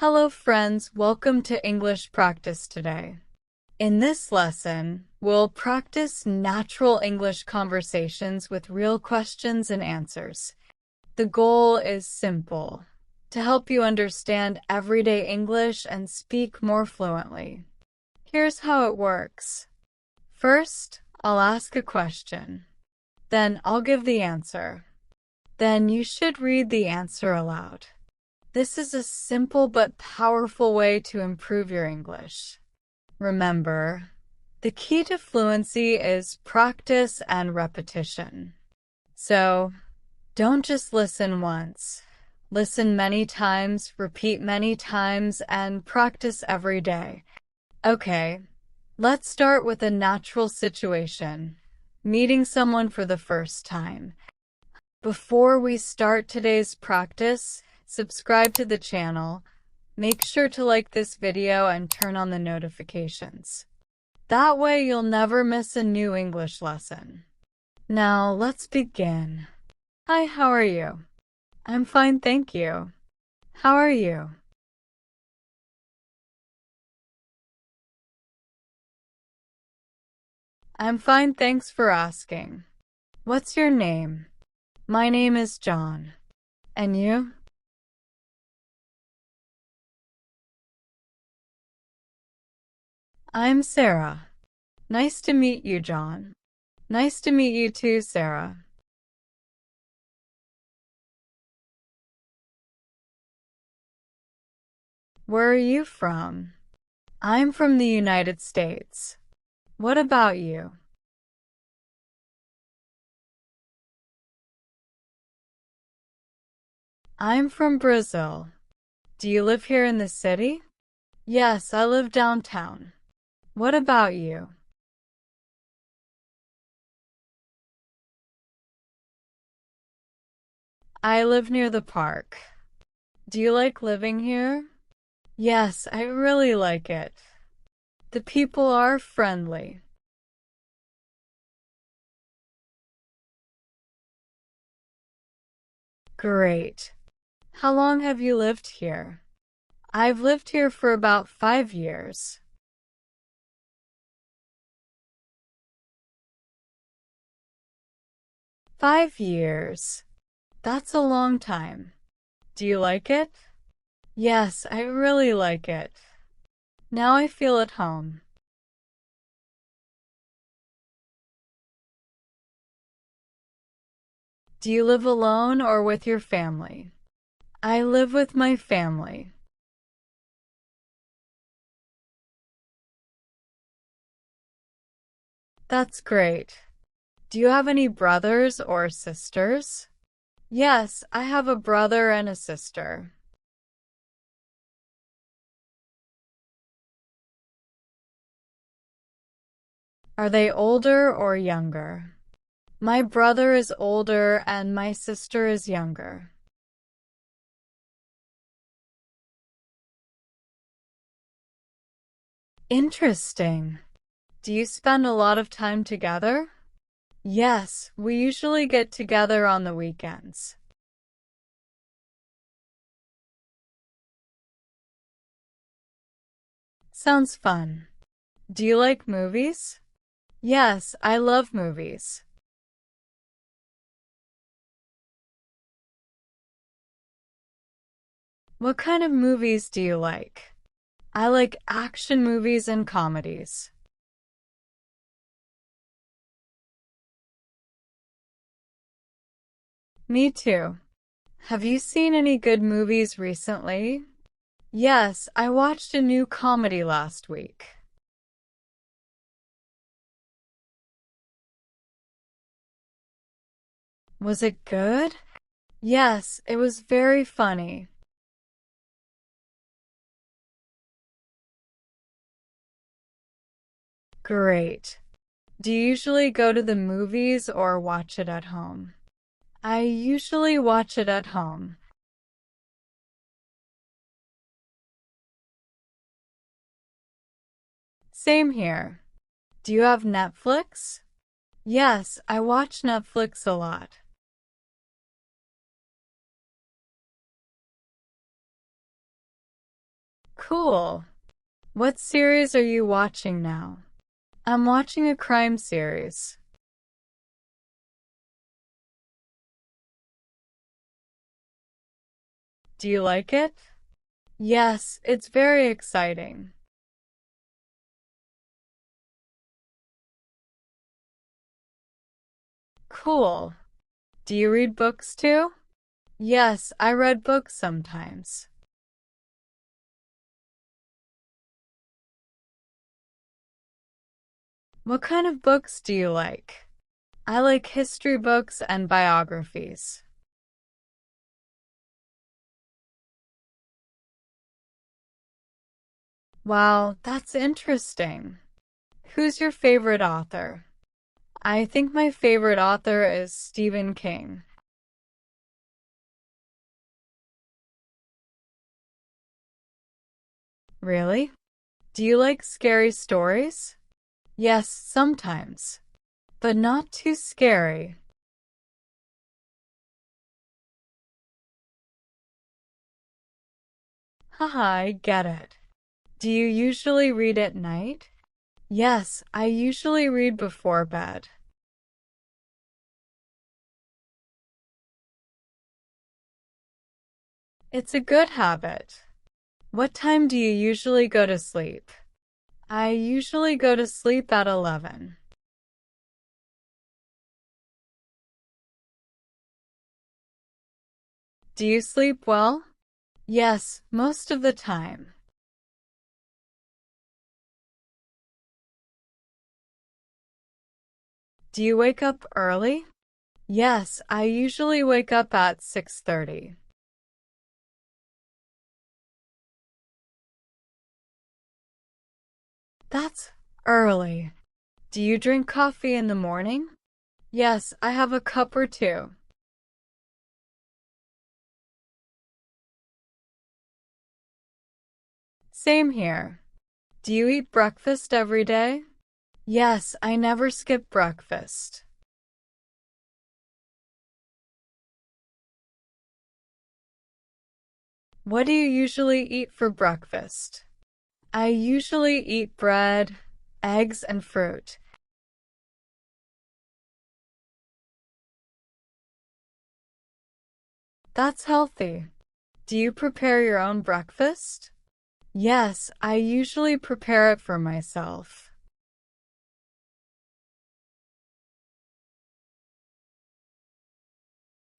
Hello friends, welcome to English practice today. In this lesson, we'll practice natural English conversations with real questions and answers. The goal is simple, to help you understand everyday English and speak more fluently. Here's how it works. First, I'll ask a question. Then I'll give the answer. Then you should read the answer aloud. This is a simple but powerful way to improve your English. Remember, the key to fluency is practice and repetition. So, don't just listen once. Listen many times, repeat many times, and practice every day. Okay, let's start with a natural situation. Meeting someone for the first time. Before we start today's practice, subscribe to the channel. Make sure to like this video and turn on the notifications. That way you'll never miss a new English lesson. Now let's begin. Hi, how are you? I'm fine, thank you. How are you? I'm fine, thanks for asking. What's your name? My name is John. And you? I'm Sarah. Nice to meet you, John. Nice to meet you too, Sarah. Where are you from? I'm from the United States. What about you? I'm from Brazil. Do you live here in the city? Yes, I live downtown. What about you? I live near the park. Do you like living here? Yes, I really like it. The people are friendly. Great. How long have you lived here? I've lived here for about 5 years. "5 years. That's a long time. Do you like it?" Yes, I really like it. Now I feel at home. Do you live alone or with your family? I live with my family. That's great. Do you have any brothers or sisters? Yes, I have a brother and a sister. Are they older or younger? My brother is older and my sister is younger. Interesting. Do you spend a lot of time together? Yes, we usually get together on the weekends. Sounds fun. Do you like movies? Yes, I love movies. What kind of movies do you like? I like action movies and comedies. Me too. Have you seen any good movies recently? Yes, I watched a new comedy last week. Was it good? Yes, it was very funny. Great. Do you usually go to the movies or watch it at home? I usually watch it at home. Same here. Do you have Netflix? Yes, I watch Netflix a lot. Cool. What series are you watching now? I'm watching a crime series. Do you like it? Yes, it's very exciting. Cool. Do you read books too? Yes, I read books sometimes. What kind of books do you like? I like history books and biographies. Wow, that's interesting. Who's your favorite author? I think my favorite author is Stephen King. Really? Do you like scary stories? Yes, sometimes, but not too scary. Haha, I get it. Do you usually read at night? Yes, I usually read before bed. It's a good habit. What time do you usually go to sleep? I usually go to sleep at 11. Do you sleep well? Yes, most of the time. Do you wake up early? Yes, I usually wake up at 6:30. That's early. Do you drink coffee in the morning? Yes, I have a cup or two. Same here. Do you eat breakfast every day? Yes, I never skip breakfast. What do you usually eat for breakfast? I usually eat bread, eggs, and fruit. That's healthy. Do you prepare your own breakfast? Yes, I usually prepare it for myself.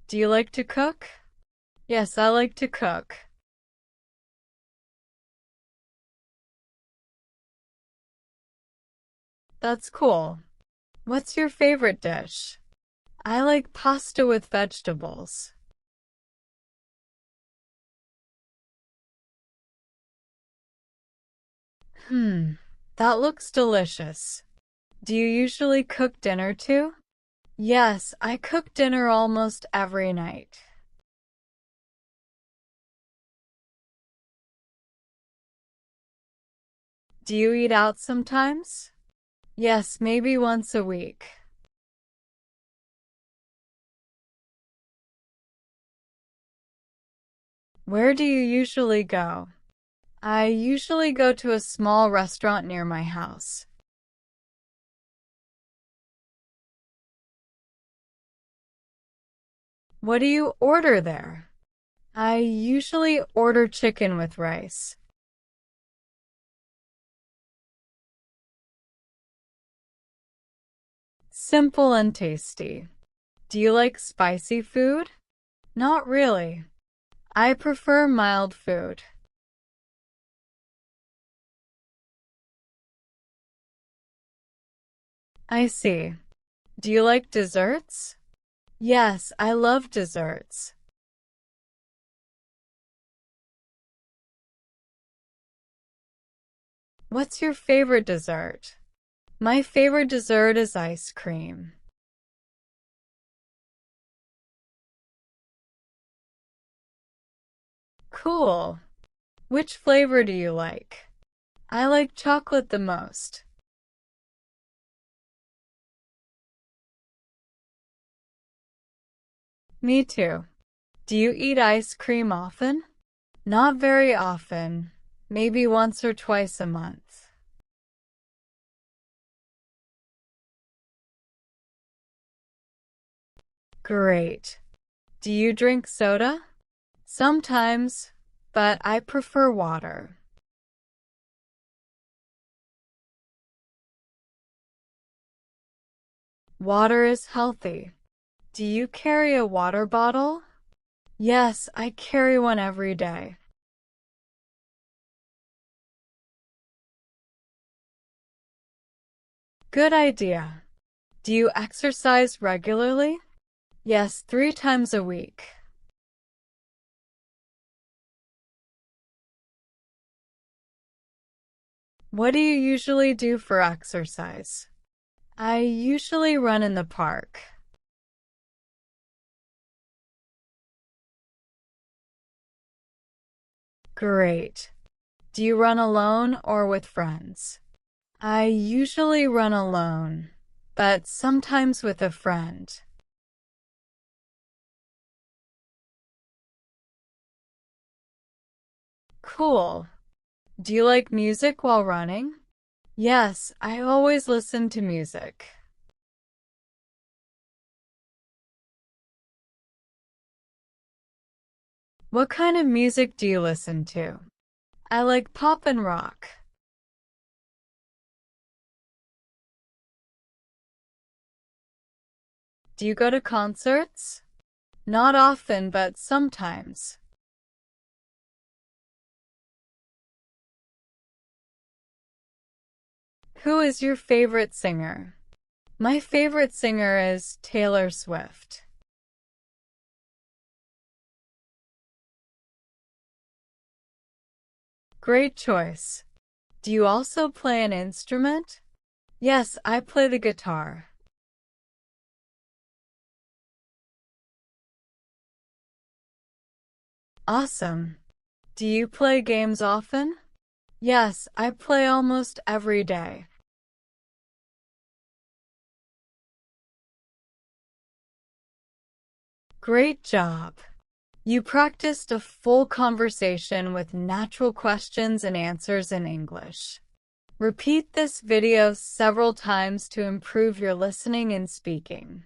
Do you like to cook? Yes, I like to cook. That's cool. What's your favorite dish? I like pasta with vegetables. Hmm, that looks delicious. Do you usually cook dinner too? Yes, I cook dinner almost every night. Do you eat out sometimes? Yes, maybe once a week. Where do you usually go? I usually go to a small restaurant near my house. What do you order there? I usually order chicken with rice. Simple and tasty. Do you like spicy food? Not really. I prefer mild food. I see. Do you like desserts? Yes, I love desserts. What's your favorite dessert? My favorite dessert is ice cream. Cool. Which flavor do you like? I like chocolate the most. Me too. Do you eat ice cream often? Not very often. maybe once or twice a month. Great. Do you drink soda? Sometimes, but I prefer water. Water is healthy. Do you carry a water bottle? Yes, I carry one every day. Good idea. Do you exercise regularly? Yes, 3 times a week. What do you usually do for exercise? I usually run in the park. Great. Do you run alone or with friends? I usually run alone, but sometimes with a friend. Cool. Do you like music while running? Yes, I always listen to music. What kind of music do you listen to? I like pop and rock. Do you go to concerts? Not often, but sometimes. Who is your favorite singer? My favorite singer is Taylor Swift. Great choice. Do you also play an instrument? Yes, I play the guitar. Awesome. Do you play games often? Yes, I play almost every day. Great job. You practiced a full conversation with natural questions and answers in English. Repeat this video several times to improve your listening and speaking.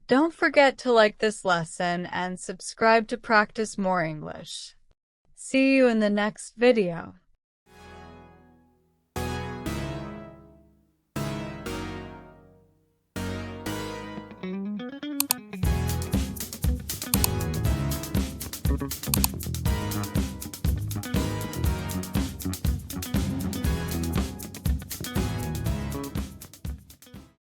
Don't forget to like this lesson and subscribe to practice more English. See you in the next video.